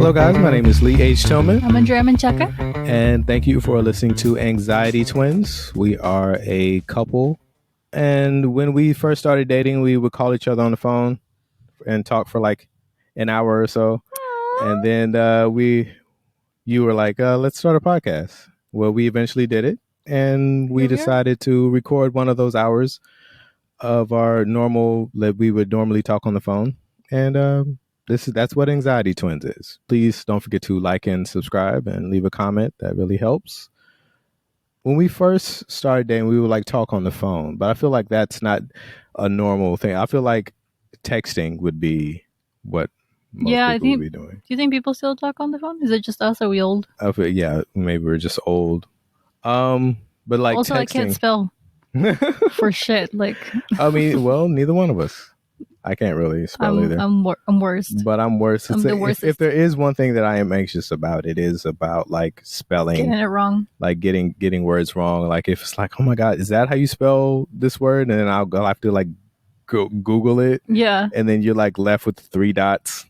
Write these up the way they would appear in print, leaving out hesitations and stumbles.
Hello guys, my name is Lee H. Tillman. I'm Andrea Menchaca. And thank you for listening to Anxiety Twins. We are a couple. And when we first started dating, we would call each other on the phone and talk for like an hour or so. And then you were like, let's start a podcast. Well, we eventually did it. And we decided to record one of those hours of our normal, that we would normally talk on the phone. And that's what Anxiety Twins is. Please don't forget to like and subscribe and leave a comment. That really helps. When we first started dating, we would like talk on the phone, but I feel like that's not a normal thing. I feel like texting would be what most people would be doing. Do you think people still talk on the phone? Is it just us? Are we old? I feel, yeah, maybe we're just old. But like also, texting, I can't spell for shit. Like, I mean, well, neither one of us. I can't really spell either. I'm worst. But I'm worse. I'm the worst. If there is one thing that I am anxious about, it is about like spelling. Getting it wrong. Like getting words wrong. Like if it's like, oh my God, is that how you spell this word? And then I'll have to like go Google it. Yeah. And then you're like left with 3 dots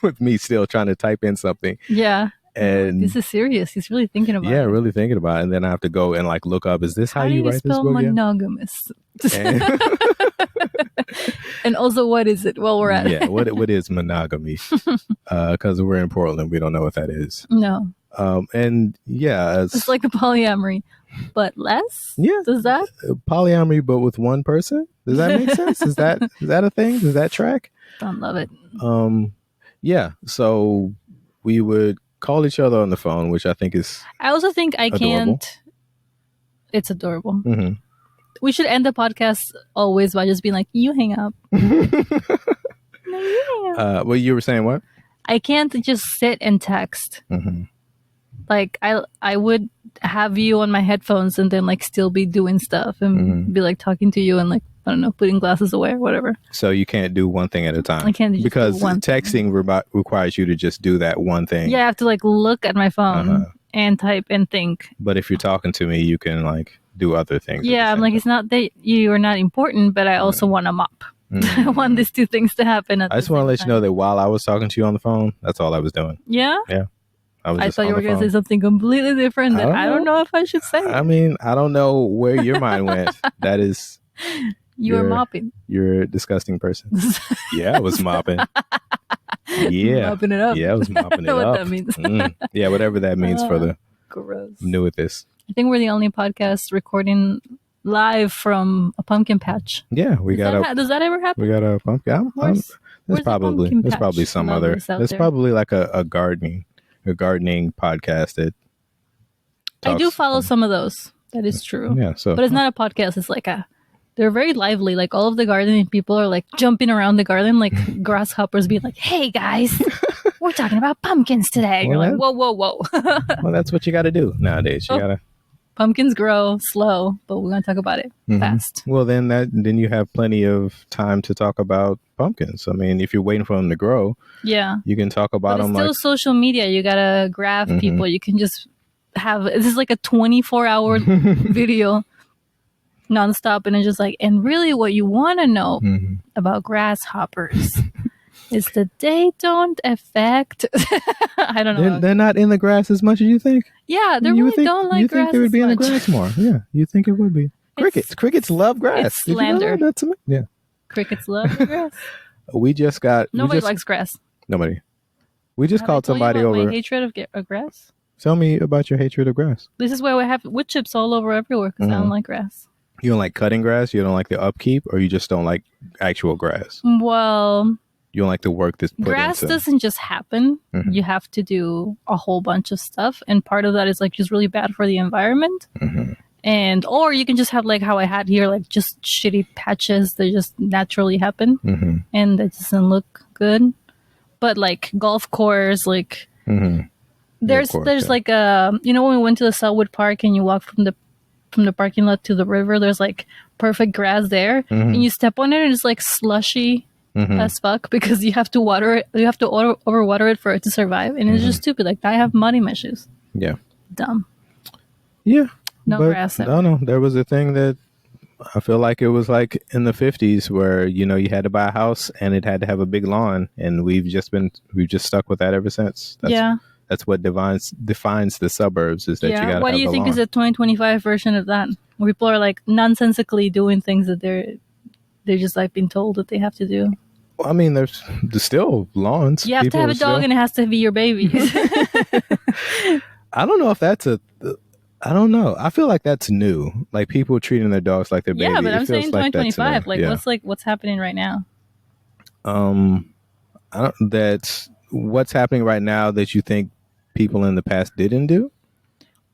with me still trying to type in something. Yeah. And this is serious. He's really thinking about it. Yeah, really thinking about it. And then I have to go and like look up, is this how you write this book? Monogamous? And also, what is it? Well, we're at it. Yeah, what is monogamy? Because we're in Portland, we don't know what that is. No. And yeah, it's like a polyamory, but less. Yeah. Does that polyamory, but with one person? Does that make sense? Is that a thing? Does that track? Don't love it. Yeah. So we would call each other on the phone, which I think is. I also think I adorable. can't. It's adorable. Mm-hmm. We should end the podcast always by just being like, you hang up. No, you hang up. Well, you were saying what? I can't just sit and text. Mm-hmm. Like, I would have you on my headphones and then like still be doing stuff and be like talking to you and like, I don't know, putting glasses away or whatever. So you can't do one thing at a time. I can't just because do one texting requires you to just do that one thing. Yeah, I have to like look at my phone and type and think. But if you're talking to me, you can like do other things. Yeah, I'm like, time. It's not that you are not important, but I also want a mop. I want these 2 things to happen at I just want to let you know that while I was talking to you on the phone, that's all I was doing. Yeah? Yeah. I thought you were going to say something completely different that I don't know if I should say. I mean, I don't know where your mind went. That is... You were mopping. You're a disgusting person. Yeah, I was mopping. Yeah. Mopping it up. Yeah, I was mopping it up. I don't know what that means. Yeah, whatever that means for the... Gross. I'm new at this. I think we're the only podcast recording live from a pumpkin patch. Yeah, does that ever happen? We got a pumpkin. There's probably some other. There's probably like a gardening podcast that. I do follow some of those. That is true. Yeah. So, but it's not a podcast. It's like they're very lively. Like all of the gardening people are like jumping around the garden, like grasshoppers being like, "Hey guys, we're talking about pumpkins today." You're like, "Whoa, whoa, whoa!" Well, that's what you got to do nowadays. You gotta. Pumpkins grow slow, but we're gonna talk about it fast. Well, then you have plenty of time to talk about pumpkins. I mean, if you're waiting for them to grow, you can talk about them. It's still social media. You gotta grab people. You can just have this is like a 24-hour video nonstop, and it's just like, and really, what you want to know about grasshoppers is that they don't affect. I don't know. They're not in the grass as much as you think. Yeah, they really don't like grass. You think they would be in the grass more? Yeah, you think it would be. Crickets love grass. It's slander. Yeah. Crickets love the grass. Nobody likes grass. Nobody. We just called somebody over. My hatred of grass. Tell me about your hatred of grass. This is why we have wood chips all over everywhere because I don't like grass. You don't like cutting grass? You don't like the upkeep? Or you just don't like actual grass? Well, you don't like the work that's put grass into. Doesn't just happen. You have to do a whole bunch of stuff. And part of that is like just really bad for the environment. And or you can just have like how I had here, like just shitty patches that just naturally happen. And that doesn't look good. But like golf course, like there's like when we went to the Selwood Park and you walk from the parking lot to the river, there's like perfect grass there, and you step on it and it's like slushy as fuck because you have to water it. You have to overwater it for it to survive, and it's just stupid. Like I have mud in my shoes. Yeah. Dumb. Yeah. No grass. No. There was a thing that I feel like it was like in the 50s where, you know, you had to buy a house and it had to have a big lawn, and we've just stuck with that ever since. That's what defines the suburbs, is that you Yeah. got to What do have you the think is lawn. a 2025 version of that? Where people are like nonsensically doing things that they're just like being told that they have to do. Well, I mean, there's still lawns. You have to People have are a dog still. and it has to be your baby. I don't know if that's a. I don't know. I feel like that's new. Like people treating their dogs like their Yeah, baby. but It I'm saying feels like that's new. 2025. Yeah. What's happening right now? That's what's happening right now that you think people in the past didn't do.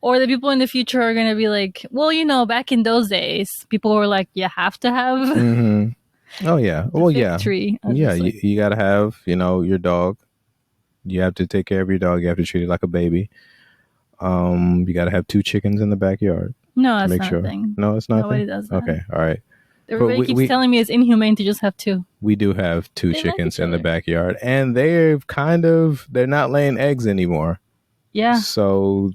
Or the people in the future are going to be like, well, you know, back in those days, people were like, you have to have Oh yeah. the Well, fig yeah. tree. Yeah. Like, You got to have, you know, your dog. You have to take care of your dog. You have to treat it like a baby. You got to have 2 chickens in the backyard no, to that's make not sure. a thing. No, it's not. Nobody does that. Okay. All right. Everybody But keeps telling me it's inhumane to just have 2. we do have 2 They like chickens each in the other. backyard, and they're not laying eggs anymore. Yeah. So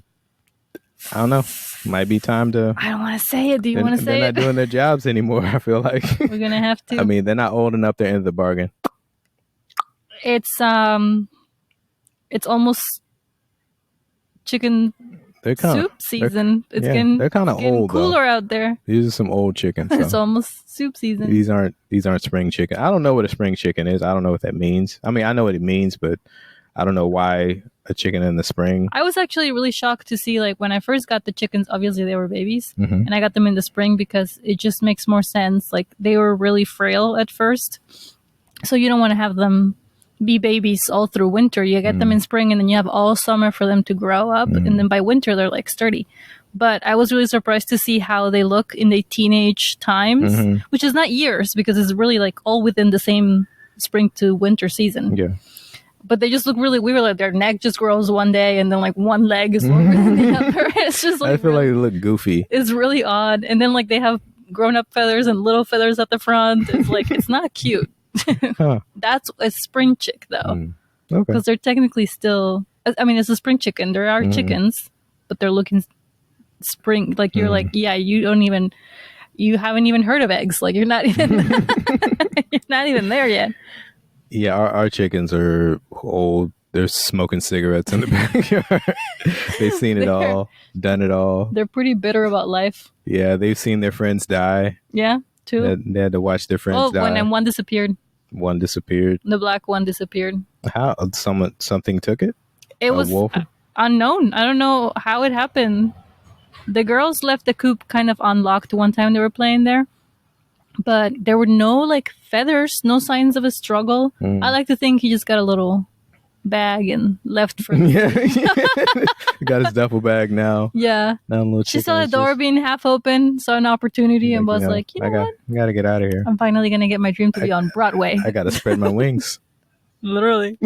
I don't know. Might be time to. I don't want to say it. Do you want to say They're it? not doing their jobs anymore. I feel like. We're going to have to. I mean, they're not old enough to end the bargain. It's almost chicken They're kind soup season. It's they're kind of getting old cooler though. out there. These are some old chickens. It's So. almost soup season. These aren't spring chicken. I don't know what a spring chicken is. I don't know what that means. I mean, I know what it means, but I don't know why a chicken in the spring. I was actually really shocked to see, like, when I first got the chickens, obviously they were babies, and I got them in the spring because it just makes more sense. Like, they were really frail at first, so you don't want to have them be babies all through winter. You get them in spring, and then you have all summer for them to grow up, and then by winter they're like sturdy. But I was really surprised to see how they look in the teenage times, which is not years because it's really like all within the same spring to winter season. Yeah. But they just look really weird. Like their neck just grows one day, and then like one leg is longer than the other. It's just like I feel like they look goofy. it's really odd. And then like they have grown up feathers and little feathers at the front. It's like it's not cute. Huh. That's a spring chick though, Okay. because they're technically still. I mean, it's a spring chicken. There are chickens, but they're looking spring. Like you're like, yeah, you haven't even heard of eggs. Like you're not even you're not even there yet. Yeah, our chickens are old. They're smoking cigarettes in the backyard. They've seen it all, done it all. They're pretty bitter about life. Yeah, they've seen their friends die. Yeah, too. They had to watch their friends die. When one disappeared. One disappeared. The black one disappeared. How? Something took it? It was unknown. I don't know how it happened. The girls left the coop kind of unlocked one time they were playing there. But there were no like feathers, no signs of a struggle. I like to think he just got a little bag and left for Yeah. He got his duffel bag now. Yeah. Now a little She saw the door being half open, saw an opportunity, and was like, you know what? I gotta get out of here. I'm finally going to get my dream to be on Broadway. I gotta spread my wings. Literally.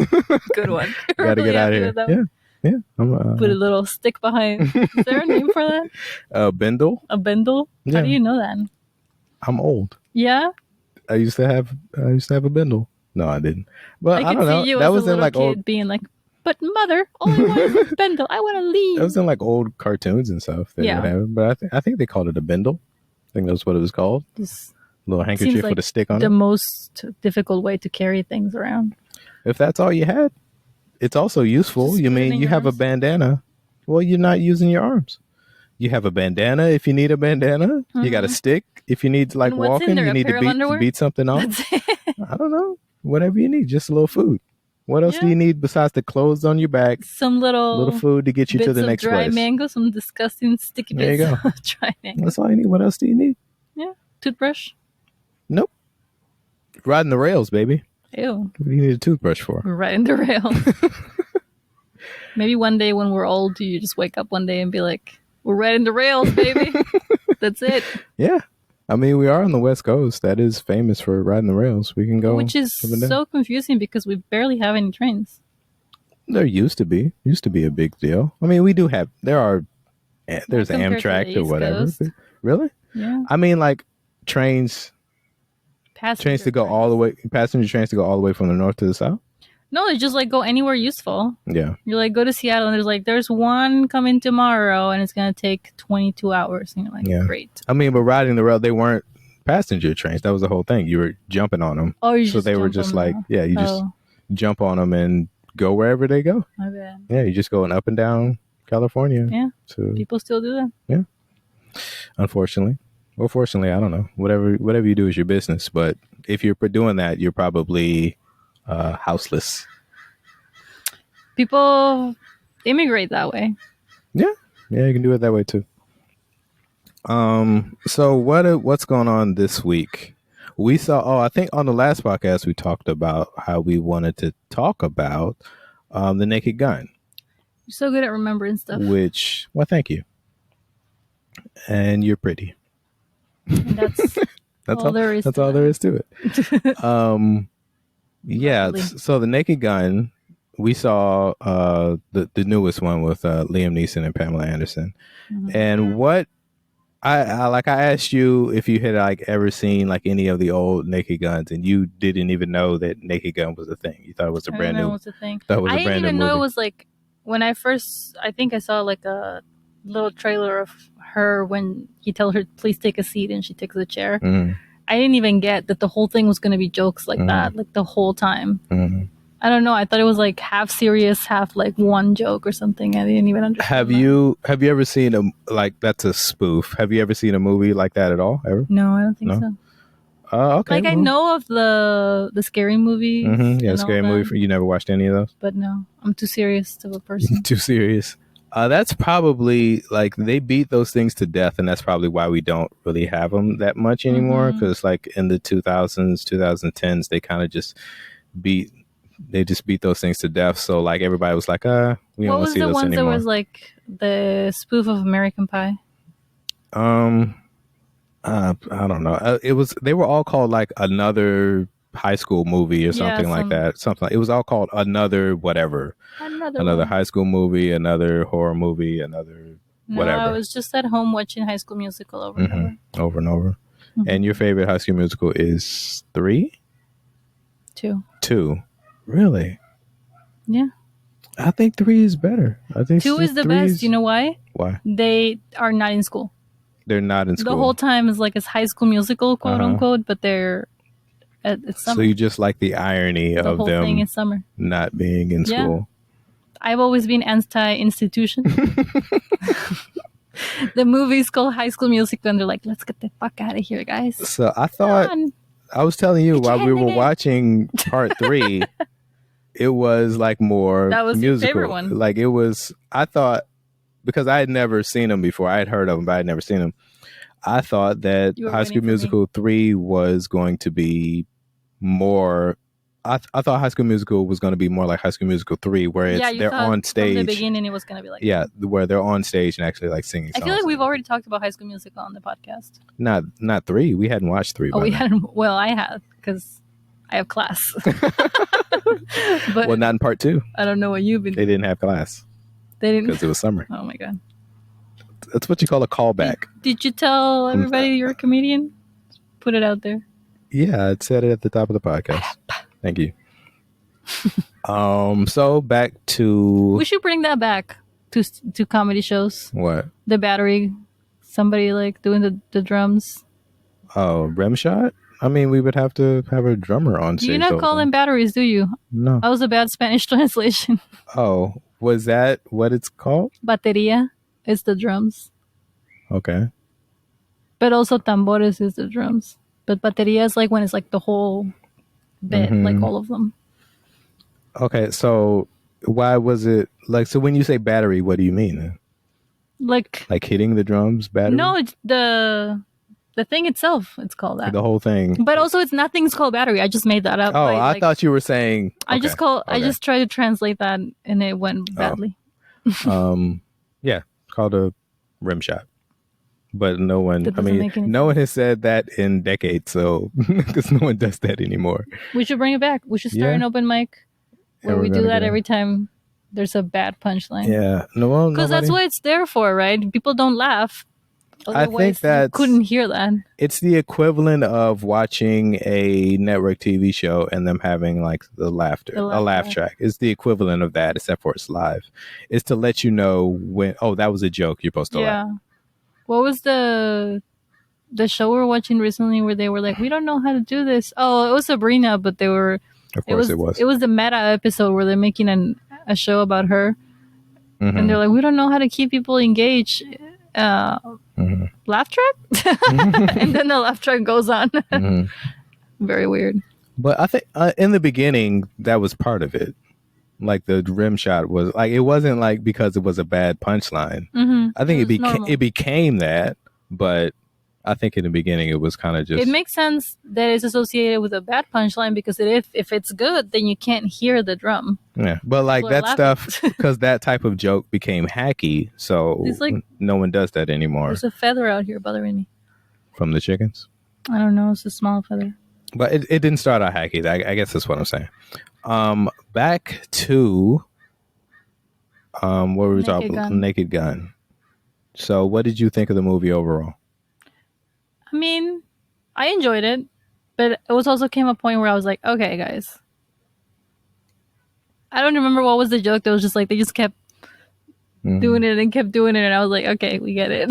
Good one. Gotta get out of here. Yeah. Put a little stick behind. Is there a name for that? Bindle. A bindle? Yeah. How do you know that? I'm old. Yeah? I used to have a bindle. No, I didn't. But I can don't know. see you That as was a in little like kid old. being like, but mother, all I want is a bindle. I want to leave. That was in like old cartoons and stuff. They would have it. But I think they called it a bindle. I think that's what it was called. This Little handkerchief seems like with a stick on the it. most difficult way to carry things around. If that's all you had, it's also useful. Just You mean spinning you have a arms. bandana? Well, you're not using your arms. You have a bandana if you need a bandana. You got a stick if you need to like And what's in walking. there, You a need pair of to underwear? beat something off. That's it. I don't know. Whatever you need, just a little food. What else do you need besides the clothes on your back? Some little Food to get you to bits the of next dry place. mango, some disgusting sticky There you bits go. of dry mango. That's all you need. What else do you need? Yeah. Toothbrush. Nope. Riding the rails, baby. Ew. What do you need a toothbrush for? We're right in the rail. Maybe one day when we're old, you just wake up one day and be like, we're right in the rails, baby. That's it. Yeah. I mean, we are on the West Coast. That is famous for riding the rails. We can go. Which is up and down. so confusing because we barely have any trains. There used to be a big deal. I mean, we do have. There's compared to Amtrak the or East whatever. Coast. Really? Yeah. I mean, like trains Passenger to go trains. all the way. Passenger trains to go all the way from the north to the south. No, they just like go anywhere useful. Yeah. You're like, go to Seattle and there's one coming tomorrow and it's going to take 22 hours. And you're like, Yeah. great. I mean, but riding the rail, they weren't passenger trains. That was the whole thing. You were jumping on them. Oh, you so just they were jump just on like, the- yeah, you just jump on them and go wherever they go. My bad. Yeah, you just going up and down California. Yeah. To, People still do that. yeah. Unfortunately. Well, fortunately, I don't know. Whatever you do is your business. But if you're doing that, you're probably houseless. People immigrate that way. Yeah. Yeah, you can do it that way too. So what's going on this week? We saw, I think on the last podcast we talked about how we wanted to talk about the Naked Gun. You're so good at remembering stuff. Which, well, thank you. And you're pretty. And that's all there is. That's all there is to it. Yeah. So the Naked Gun, we saw the newest one with Liam Neeson and Pamela Anderson, and what I asked you if you had like ever seen like any of the old Naked Guns, and you didn't even know that Naked Gun was a thing. You thought it was a brand new. It was a thing. That was I a brand didn't even new movie. know it was like when I think I saw like a little trailer of her when he tells her please take a seat and she takes a chair. Mm-hmm. I didn't even get that the whole thing was going to be jokes like that, like the whole time. Mm-hmm. I don't know. I thought it was like half serious, half like one joke or something. I didn't even understand. Have you ever seen that's a spoof? Have you ever seen a movie like that at all? Ever? No, I don't think so. Okay. Like I know of the scary movies. Mm-hmm. Yeah, scary movie. You never watched any of those? But no, I'm too serious of a person. Too serious. That's probably like they beat those things to death, and that's probably why we don't really have them that much anymore. Because like in the 2000s, 2010s, they kind of just beat those things to death. So like everybody was like, we don't want to see those anymore. What was the ones that was like the spoof of American Pie? I don't know. They were all called like Another High School Movie or something like that. It was all called Another whatever. Another high school movie, another horror movie, another whatever. I was just at home watching High School Musical over and over. Over and over. And your favorite High School Musical is 3? 2. 2. Really? Yeah. I think 3 is better. I think 2 is the best. You know why? Why? They are not in school. They're not in school. The whole time is like a High School Musical, quote unquote, but they're it's summer. So you just like the irony of whole them thing is summer. Not being in school. I've always been anti-institution. The movie's called High School Musical, and they're like, let's get the fuck out of here, guys. So I thought, I was telling you while we were watching part 3, it was like more that was musical. Your favorite one. Like it was, I thought, because I had never seen them before. I had heard of them, but I had never seen them. I thought that High School Musical 3 was going to be more. I thought High School Musical was going to be more like High School Musical 3, where they're on stage. From the beginning, it was going to be like where they're on stage and actually like singing songs. I feel like we've already talked about High School Musical on the podcast. Not 3. We hadn't watched 3. Oh, we hadn't. Well, I had because I have class. But well, not in part 2. I don't know what you've been. They didn't have class. They didn't because it was summer. Oh my god. That's what you call a callback. Did you tell everybody you're a comedian? Put it out there. Yeah, I said it at the top of the podcast. Thank you. So back to. We should bring that back to comedy shows. What? The battery. Somebody like doing the drums. Oh, rim shot? I mean, we would have to have a drummer on stage. You not call them batteries, do you? No. That was a bad Spanish translation. Oh, was that what it's called? Batería is the drums. Okay. But also tambores is the drums. But batería is like when it's like the whole bit, like all of them. Okay, so why was it like? So when you say battery, what do you mean? Like hitting the drums, battery? No, it's the thing itself. It's called that. The whole thing. But also, it's nothing's called battery. I just made that up. Oh, I thought you were saying. Okay. I just tried to translate that, and it went badly. Yeah, called a rim shot. But no one, no one has said that in decades, so because no one does that anymore. We should bring it back. We should start an open mic where we do that every time there's a bad punchline. Yeah, no, because that's what it's there for, right? People don't laugh. Otherwise, I think that couldn't hear that. It's the equivalent of watching a network TV show and them having like a laugh track. It's the equivalent of that, except for it's live. It's to let you know when. Oh, that was a joke. You're supposed to laugh. What was the the show we were watching recently where they were like, we don't know how to do this. Oh, it was Sabrina, but they were. Of course, it was. It was the meta episode where they're making a show about her, and they're like, we don't know how to keep people engaged. Laugh track, and then the laugh track goes on. Very weird. But I think in the beginning that was part of it. Like the rim shot was like, it wasn't like because it was a bad punchline. I think it became that, but I think in the beginning it was kind of just. It makes sense that it's associated with a bad punchline because if it's good, then you can't hear the drum. Yeah, but like that stuff, because that type of joke became hacky, so like, no one does that anymore. There's a feather out here bothering me. From the chickens? I don't know. It's a small feather. But it didn't start out hacky. I guess that's what I'm saying. Back to what were we talking about? Naked Gun. So what did you think of the movie overall? I mean, I enjoyed it, but it was also came a point where I was like, okay, guys. I don't remember what was the joke. That was just like, they just kept doing it and kept doing it. And I was like, okay, we get it.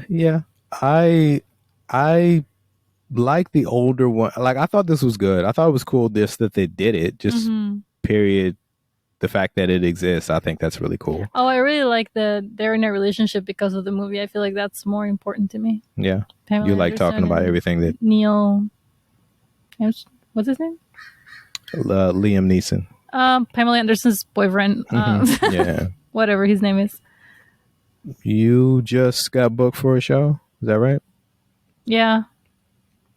Yeah. I like the older one. Like, I thought this was good. I thought it was cool that they did it. Just period. The fact that it exists, I think that's really cool. Oh, I really like that they're in a relationship because of the movie. I feel like that's more important to me. Yeah. Pamela you like Anderson talking about everything that... Neil... What's his name? Liam Neeson. Pamela Anderson's boyfriend. Yeah. Whatever his name is. You just got booked for a show? Is that right? Yeah.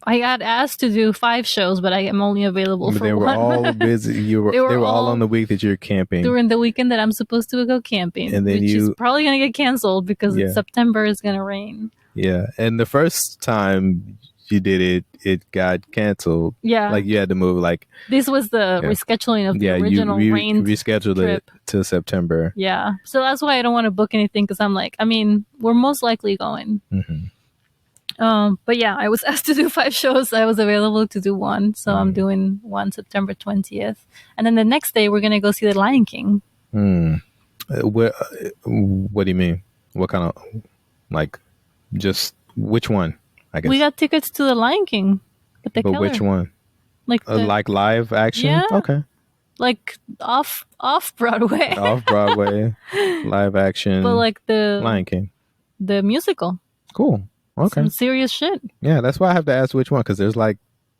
I got asked to do 5 shows, but I am only available for 1. They were all busy. They were all on the week that you're camping. During the weekend that I'm supposed to go camping. And then which is probably going to get canceled because September is going to rain. Yeah. And the first time you did it got canceled. Yeah. Like you had to move like... This was the rescheduling of the original rain rescheduled trip. It to September. Yeah. So that's why I don't want to book anything because I'm like, I mean, we're most likely going. But yeah, I was asked to do 5 shows. I was available to do 1. So I'm doing 1 September 20th. And then the next day, we're going to go see The Lion King. What do you mean? What kind of, like, just which one, I guess? We got tickets to The Lion King. But which one? Like, like live action? Yeah. Okay. Like off Broadway. Off Broadway, live action. But like the Lion King. The musical. Cool. Okay. Some serious shit. Yeah, that's why I have to ask which one because there's like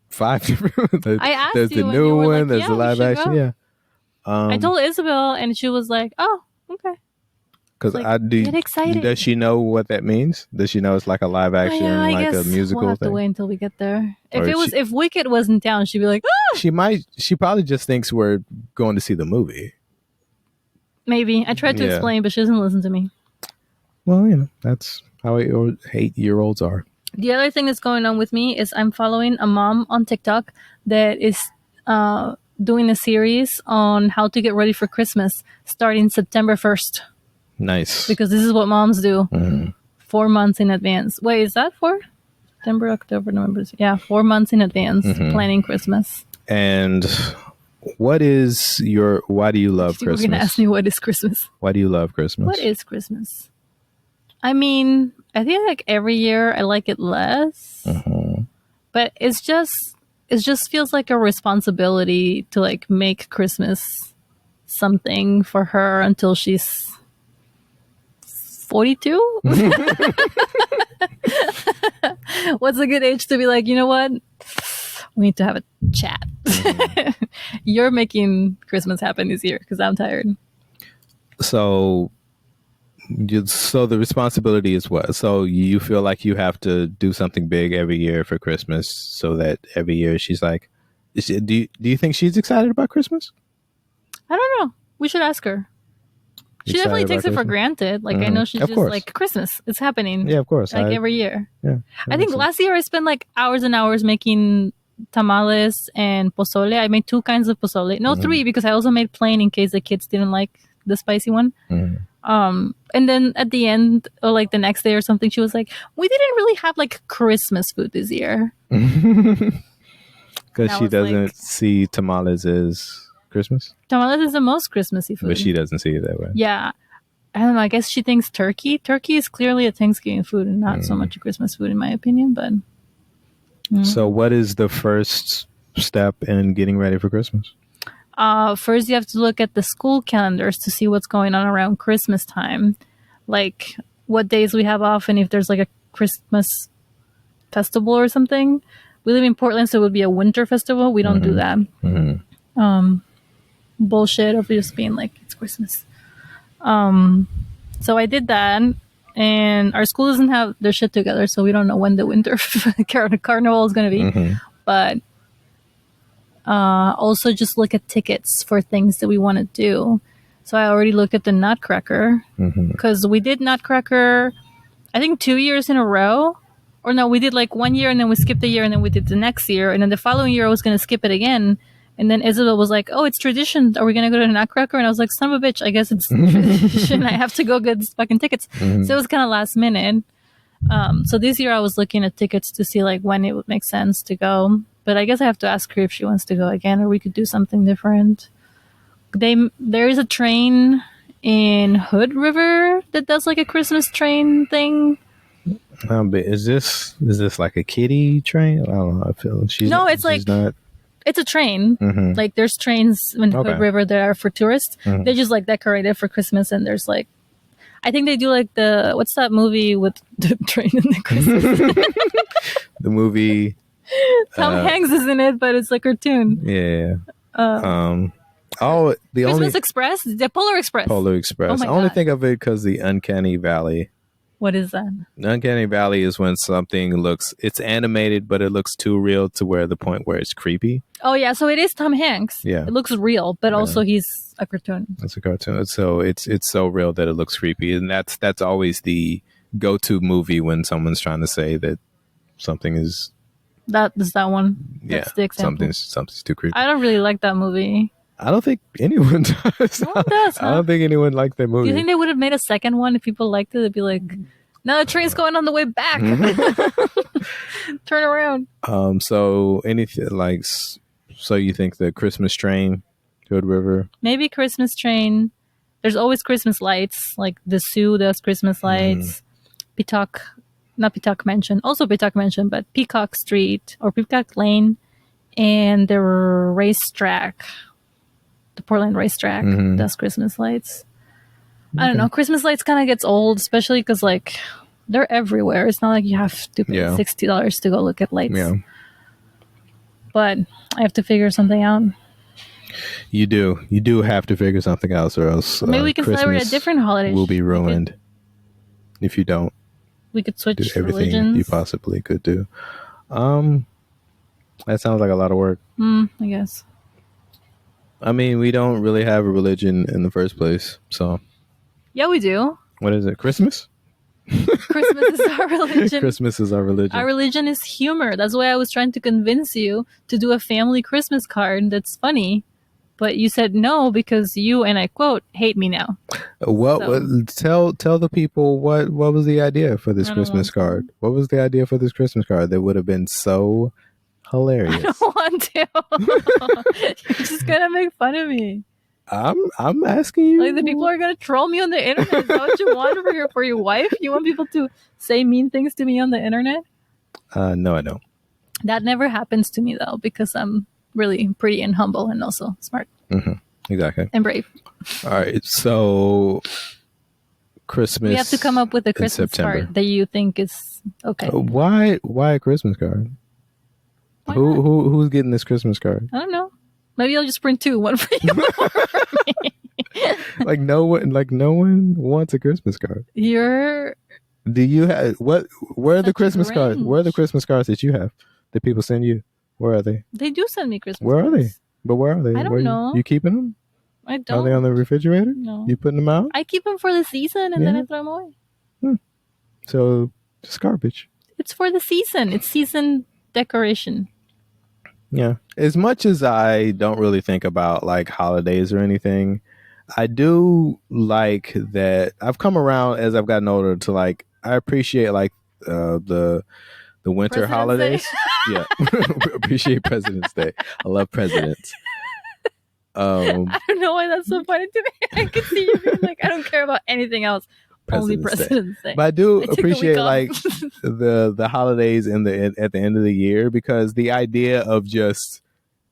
5 different. I asked there's you the new one. Like, there's the live action. Go. Yeah. I told Isabel, and she was like, "Oh, okay." Because like, get excited. Does she know what that means? Does she know it's like a live action, like a musical we'll have thing? To wait until we get there. If Wicked was in town, she'd be like, "Ah!" She probably just thinks we're going to see the movie. Maybe I tried to explain, but she doesn't listen to me. Well, that's how 8-year-olds are. The other thing that's going on with me is I'm following a mom on TikTok that is doing a series on how to get ready for Christmas starting September 1st. Nice. Because this is what moms do 4 months in advance. Wait, is that for September, October, November? Yeah, 4 months in advance planning Christmas. And why do you love Christmas? You're going to ask me what is Christmas. Why do you love Christmas? What is Christmas? I mean, I think like every year I like it less, but it just feels like a responsibility to like make Christmas something for her until she's 42. What's a good age to be like, you know what? We need to have a chat. You're making Christmas happen this year because I'm tired. So the responsibility is what? So you feel like you have to do something big every year for Christmas so that every year she's like, do you think she's excited about Christmas? I don't know. We should ask her. She definitely takes it for granted. Like I know she's just like, Christmas, it's happening. Yeah, of course. Like every year. Yeah. I think last year I spent like hours and hours making tamales and pozole. I made 2 kinds of pozole. No, 3 because I also made plain in case the kids didn't like the spicy one. And then at the end, or like the next day or something, she was like, we didn't really have like Christmas food this year. Because she doesn't see tamales as Christmas? Tamales is the most Christmassy food. But she doesn't see it that way. Yeah. I don't know. I guess she thinks turkey. Turkey is clearly a Thanksgiving food and not so much a Christmas food, in my opinion. But So, what is the first step in getting ready for Christmas? first, you have to look at the school calendars to see what's going on around Christmas time, like what days we have off, and if there's like a Christmas festival or something. We live in Portland, so it would be a winter festival. We don't do that. Bullshit of just being like it's Christmas. So I did that, and our school doesn't have their shit together, so we don't know when the winter carnival is going to be. But also just look at tickets for things that we want to do. So I already looked at the Nutcracker because we did Nutcracker, I think 2 years in a row. Or no, we did like 1 year and then we skipped a year and then we did the next year. And then the following year I was going to skip it again. And then Isabel was like, oh, it's tradition. Are we going to go to the Nutcracker? And I was like, son of a bitch, I guess it's tradition. I have to go get these fucking tickets. So it was kind of last minute. So this year I was looking at tickets to see like when it would make sense to go. But I guess I have to ask her if she wants to go again or we could do something different. There is a train in Hood River that does like a Christmas train thing. Is this like a kiddie train? I don't know. I feel she's not. It's a train. Like there's trains in Hood River that are for tourists. They just like decorated for Christmas, and there's like, I think they do like what's that movie with the train and the Christmas? The movie. Tom Hanks is in it, but it's like a cartoon. Yeah. The Christmas Express, the Polar Express. Polar Express. Oh I only think of it because the Uncanny Valley. What is that? Uncanny Valley is when something it's animated, but it looks too real to the point where it's creepy. Oh yeah, so it is Tom Hanks. Yeah, it looks real, but also he's a cartoon. It's a cartoon, so it's so real that it looks creepy, and that's always the go-to movie when someone's trying to say that something is. That is that one. Yeah, that's the example. Something's too creepy. I don't really like that movie. I don't think anyone does. No one does, huh? I don't think anyone liked that movie. Do you think they would have made a second one if people liked it? They'd be like, "No, the train's going on the way back. Turn around." So anything like, so you think the Christmas train, Hood River? Maybe Christmas train. There's always Christmas lights. Like the zoo does Christmas lights. Not Peacock Mansion. Also Peacock Mansion, but Peacock Street or Peacock Lane, and the racetrack. The Portland racetrack does Christmas lights. I don't know. Christmas lights kind of gets old, especially because like they're everywhere. It's not like you have to pay $60 to go look at lights. Yeah. But I have to figure something out. You do have to figure something out, or else maybe we can celebrate a different holiday. Will be ruined if you don't. We could switch do everything religions. You possibly could do. That sounds like a lot of work. I guess. I mean, we don't really have a religion in the first place, so. Yeah, we do. What is it? Christmas? Christmas is our religion. Christmas is our religion. Our religion is humor. That's why I was trying to convince you to do a family Christmas card that's funny. But you said no because you, and I quote, hate me now. Tell the people what was the idea for this Christmas card? What was the idea for this Christmas card that would have been so hilarious? I don't want to. You're just gonna make fun of me. I'm asking you. Like the people are gonna troll me on the internet. Is that what you want for your wife? You want people to say mean things to me on the internet? No, I don't. That never happens to me though, because I'm really pretty and humble and also smart. Exactly. And brave. All right, so Christmas. We have to come up with a Christmas card that you think is okay. Why a Christmas card? Who's getting this Christmas card? I don't know. Maybe I'll just print two, one for you, one for me. No one wants a Christmas card. Do you have what? Where are the Christmas cards? Where are the Christmas cards that you have that people send you? Where are they? They do send me Christmas cards. Where are they? But where are they? I don't know. You keeping them? I don't. Are they on the refrigerator? No. You putting them out? I keep them for the season and then I throw them away. So it's garbage. It's for the season. It's season decoration. Yeah. As much as I don't really think about like holidays or anything, I do like that I've come around as I've gotten older to like, I appreciate like the winter holidays. Yeah. Appreciate President's Day. I love presidents. Um, I don't know why that's so funny to me. I could see you being like, I don't care about anything else. Only President's Day. But I do I take the appreciate week off. like the holidays at the end of the year, because the idea of just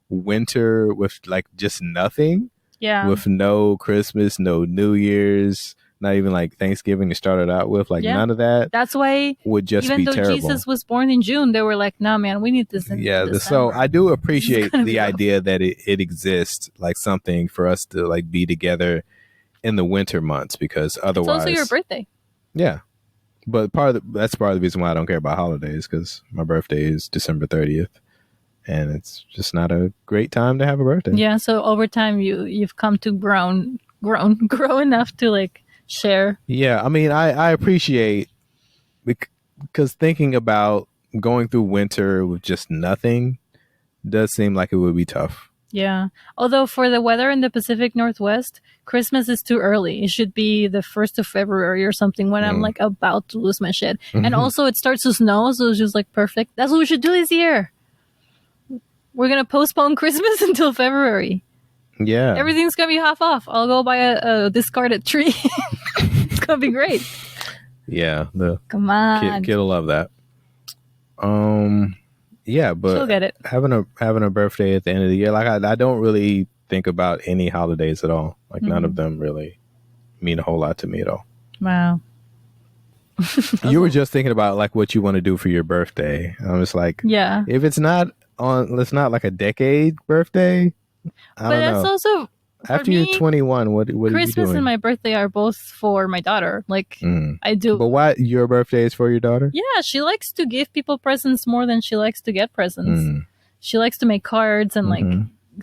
winter with like just nothing, Yeah. with no Christmas, no New Year's, not even like Thanksgiving to start it out with, like Yeah. none of that. That's why would just even be though terrible. Jesus was born in June, they were like, "Nah, man, we need this in December." So I do appreciate gonna be the rough. idea that it exists, like something for us to like be together in the winter months, because It's otherwise, also your birthday. yeah. But that's part of the reason why I don't care about holidays, because my birthday is December 30th, and it's just not a great time to have a birthday. Yeah. So over time, you've come to grow enough to like share. Yeah, I mean, I appreciate, because thinking about going through winter with just nothing does seem like it would be tough. Yeah. Although for the weather in the Pacific Northwest, Christmas is too early. It should be the 1st of February or something, when I'm like about to lose my shit. And also it starts to snow, so it's just like perfect. That's what we should do this year. We're going to postpone Christmas until February. Yeah. Everything's going to be half off. I'll go buy a discarded tree. It's going to be great. Yeah. The Come on. kid will love that. Yeah, but She'll get it. having a birthday at the end of the year, like I don't really think about any holidays at all. Like none of them really mean a whole lot to me at all. Wow. You were just thinking about like what you want to do for your birthday. I'm just like, Yeah. if it's not like a decade birthday, I don't know. That's also After you're 21, what are you Christmas doing? and my birthday are both for my daughter. Like I do. But why your birthday is for your daughter? Yeah, she likes to give people presents more than she likes to get presents. She likes to make cards, and like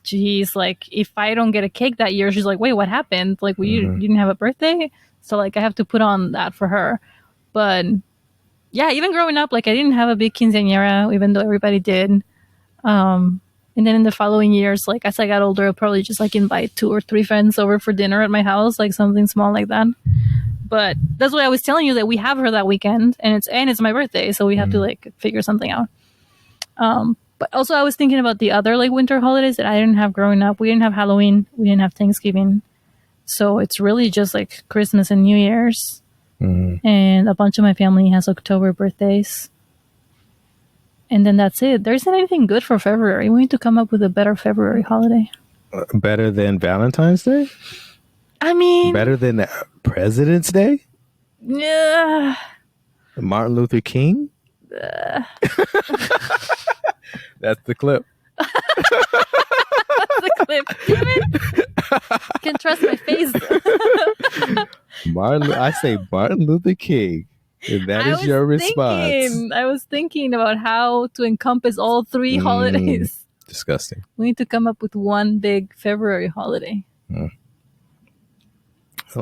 she's like, if I don't get a cake that year, she's like, wait, what happened? Like, you didn't have a birthday? So like I have to put on that for her. But yeah, even growing up, like I didn't have a big quinceañera, even though everybody did. And then in the following years, like as I got older, I'll probably just like invite 2 or 3 friends over for dinner at my house, like something small like that. But that's why I was telling you that we have her that weekend, and it's my birthday, so we have to like figure something out. But also I was thinking about the other like winter holidays that I didn't have growing up. We didn't have Halloween, we didn't have Thanksgiving, so it's really just like Christmas and New Year's. And a bunch of my family has October birthdays. And then that's it. There isn't anything good for February. We need to come up with a better February holiday. Better than Valentine's Day? I mean... Better than President's Day? Yeah. Martin Luther King? That's the clip. That's the clip. Damn it. You can trust my face. I say Martin Luther King. And that is your response. I was thinking about how to encompass all 3 holidays. Disgusting. We need to come up with one big February holiday. Well,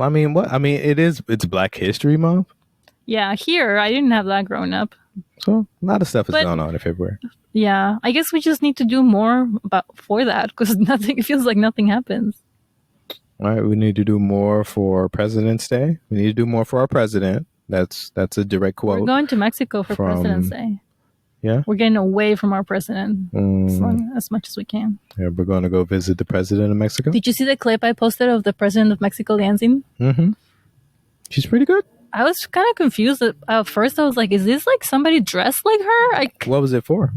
I mean, it's Black History Month. Yeah, here, I didn't have that growing up. So a lot of stuff is going on in February. Yeah, I guess we just need to do more for that, because it feels like nothing happens. All right, we need to do more for President's Day. We need to do more for our president. That's a direct quote. We're going to Mexico for President's Day. Yeah? We're getting away from our president as much as we can. Yeah, we're going to go visit the president of Mexico. Did you see the clip I posted of the president of Mexico dancing? She's pretty good. I was kind of confused at first. I was like, is this like somebody dressed like her? What was it for?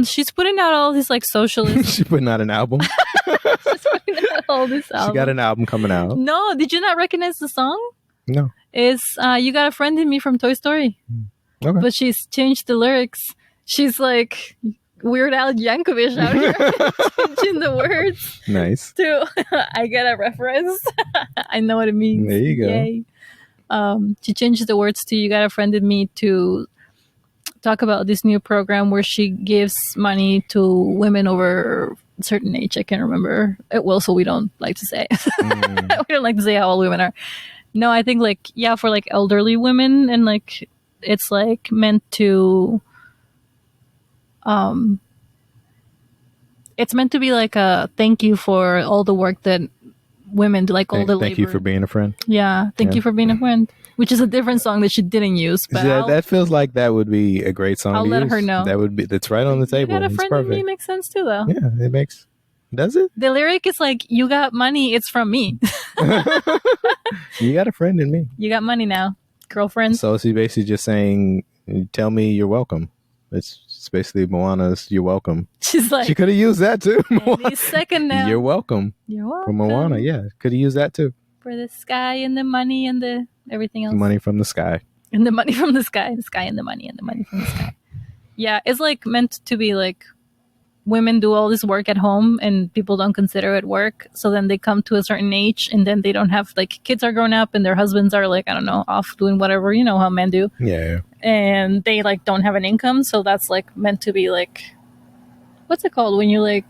She's putting out all these like socialist. She's putting out an album. She's putting out all this album. She got an album coming out. No, did you not recognize the song? No. It's You Got a Friend in Me from Toy Story. Okay. But she's changed the lyrics. She's like Weird Al Yankovic out here changing the words. Nice. To I get a reference. I know what it means. There you go. Yay. She changed the words to You Got a Friend in Me to talk about this new program where she gives money to women over a certain age. I can't remember. Well, so we don't like to say. We don't like to say how old women are. No, I think like, yeah, for like elderly women, and like it's like meant to it's meant to be like a thank you for all the work that women do, like all the labor. Thank you for being a friend. Yeah, thank you for being a friend, which is a different song that she didn't use. But yeah, that feels like that would be a great song. I'll to let use. her know. That's right on the table. You Got a It's Friend in perfect. Me makes sense too, though. Yeah, it makes Does it? The lyric is like, you got money, it's from me. You got a friend in me. You got money now, girlfriend. So is he basically just saying, tell me you're welcome? It's basically Moana's "You're welcome." She's like, she could have used that too. any second now. You're welcome. You're welcome. From Moana, yeah. Could have used that too. For the sky and the money and the everything else. Money from the sky. And the money from the sky. The sky and the money from the sky. Yeah, it's like meant to be like women do all this work at home and people don't consider it work. So then they come to a certain age and then they don't have, like, kids are grown up and their husbands are like, I don't know, off doing whatever, you know how men do. Yeah. And they like don't have an income. So that's like meant to be like, what's it called when you like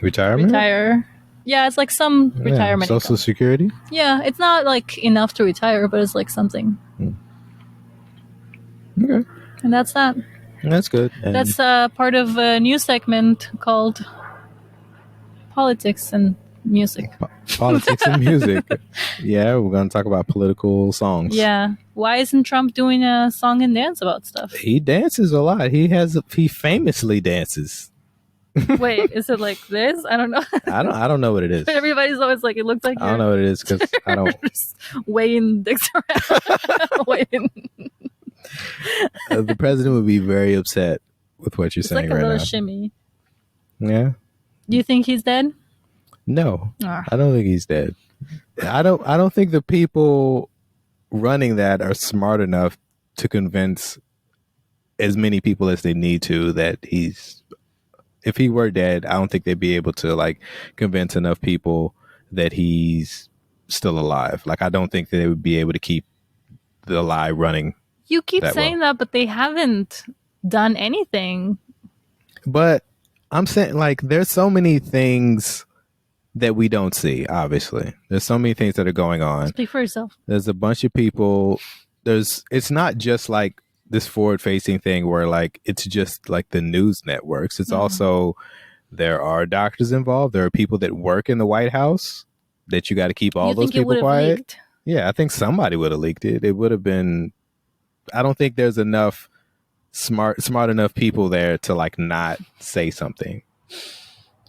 retire? Yeah, it's like some retirement Social income. Security? Yeah, it's not like enough to retire, but it's like something. Okay. And that's that. That's good. And that's part of a new segment called Politics and Music. Politics and music. Yeah, we're going to talk about political songs. Yeah. Why isn't Trump doing a song and dance about stuff? He dances a lot. He famously dances. Wait, is it like this? I don't know. I don't know what it is. Everybody's always like, it looks like I don't know what it is because I don't. Just weighing dicks around. Weighing. The president would be very upset with what you're saying like a right little now. Shimmy. Yeah. Do you think he's dead? No, I don't think he's dead. I don't think the people running that are smart enough to convince as many people as they need to that if he were dead, I don't think they'd be able to like convince enough people that he's still alive. Like, I don't think they would be able to keep the lie running. You keep saying that, but they haven't done anything. But I'm saying, like, there's so many things that we don't see, obviously. There's so many things that are going on. Speak for yourself. There's a bunch of people. It's not just like this forward-facing thing where, like, it's just like the news networks. It's also, there are doctors involved. There are people that work in the White House that you got to keep all those people quiet. Leaked? Yeah, I think somebody would have leaked it. It would have been, I don't think there's enough smart enough people there to like not say something.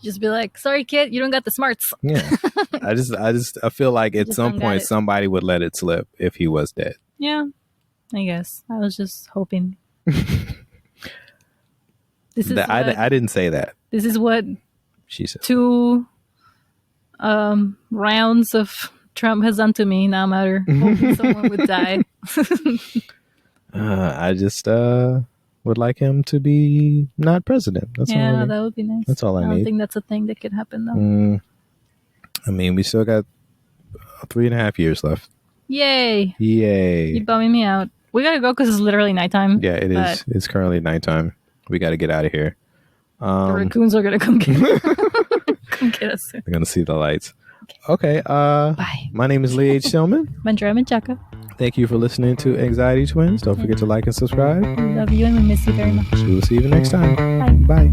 Just be like, sorry, kid, you don't got the smarts. Yeah. I feel like at some point somebody would let it slip if he was dead. Yeah, I guess. I was just hoping. I didn't say that. This is what she said. 2 rounds of Trump has done to me. Now I'm out here hoping someone would die. I just would like him to be not president. That's all I need. That would be nice. That's all I need. I don't think that's a thing that could happen, though. I mean, we still got 3.5 years left. Yay. You're bumming me out. We gotta go because it's literally nighttime. Yeah, it is. It's currently nighttime. We got to get out of here. The raccoons are gonna come get us soon. They're gonna see the lights. Okay. Bye. My name is Lee H. Stillman. Mandra Menchaca. Thank you for listening to Anxiety Twins. Don't forget to like and subscribe. We love you and we miss you very much. We will see you next time. Bye. Bye.